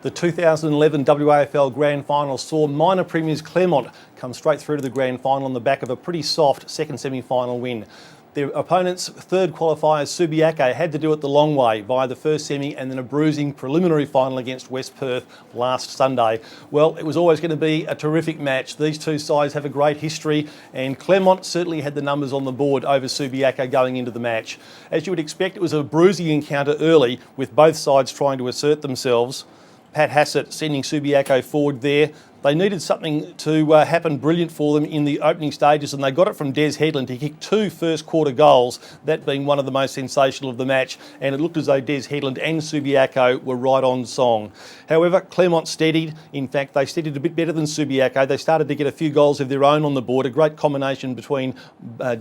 The 2011 WAFL Grand Final saw minor premiers Claremont come straight through to the Grand Final on the back of a pretty soft second semi-final win. Their opponents, third qualifiers Subiaco, had to do it the long way via the first semi and then a bruising preliminary final against West Perth last Sunday. Well, it was always going to be a terrific match. These two sides have a great history and Claremont certainly had the numbers on the board over Subiaco going into the match. As you would expect, it was a bruising encounter early with both sides trying to assert themselves. Pat Hassett sending Subiaco forward there. They needed something to happen brilliant for them in the opening stages, and they got it from Des Headland. He kicked two first quarter goals, that being one of the most sensational of the match, and it looked as though Des Headland and Subiaco were right on song. However, Claremont steadied. In fact, they steadied a bit better than Subiaco. They started to get a few goals of their own on the board, a great combination between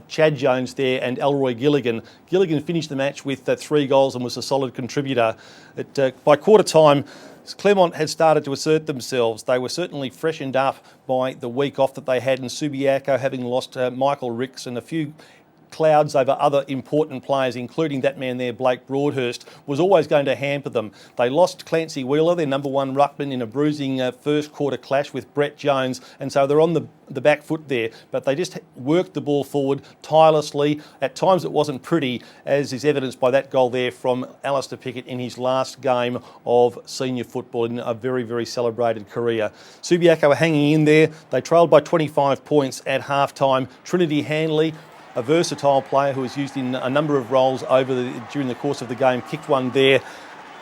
Chad Jones there and Elroy Gilligan. Gilligan finished the match with 3 goals and was a solid contributor. By quarter time, Claremont had started to assert themselves. They were certainly freshened up by the week off that they had, and Subiaco, having lost Michael Ricks and a few clouds over other important players, including that man there, Blake Broadhurst, was always going to hamper them. They lost Clancy Wheeler, their number one ruckman, in a bruising first quarter clash with Brett Jones, and so they're on the back foot there. But they just worked the ball forward tirelessly. At times it wasn't pretty, as is evidenced by that goal there from Alistair Pickett in his last game of senior football in a very, very celebrated career. Subiaco were hanging in there. They trailed by 25 points at half-time. Trinity Hanley, a versatile player who was used in a number of roles during the course of the game, kicked one there.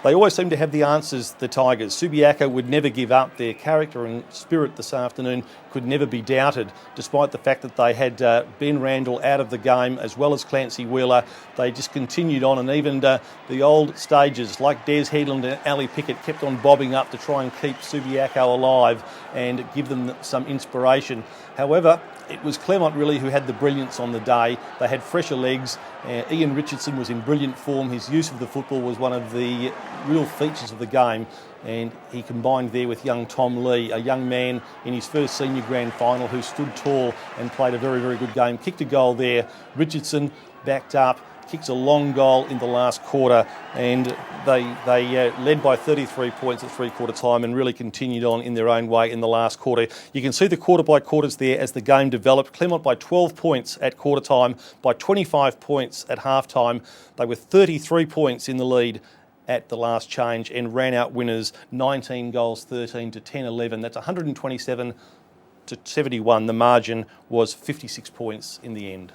They always seem to have the answers, the Tigers. Subiaco would never give up. Their character and spirit this afternoon could never be doubted, despite the fact that they had Ben Randall out of the game as well as Clancy Wheeler. They just continued on, and even the old stages like Des Headland and Ali Pickett kept on bobbing up to try and keep Subiaco alive and give them some inspiration. However, it was Claremont really who had the brilliance on the day. They had fresher legs. Ian Richardson was in brilliant form. His use of the football was one of the real features of the game, and he combined there with young Tom Lee, a young man in his first senior grand final who stood tall and played a very, very good game. Kicked a goal there. Richardson backed up, kicks a long goal in the last quarter, and they led by 33 points at three-quarter time and really continued on in their own way in the last quarter. You can see the quarter-by-quarters there as the game developed. Claremont by 12 points at quarter time, by 25 points at half-time. They were 33 points in the lead at the last change and ran out winners 19 goals 13 to 10-11. That's 127 to 71. The margin was 56 points in the end.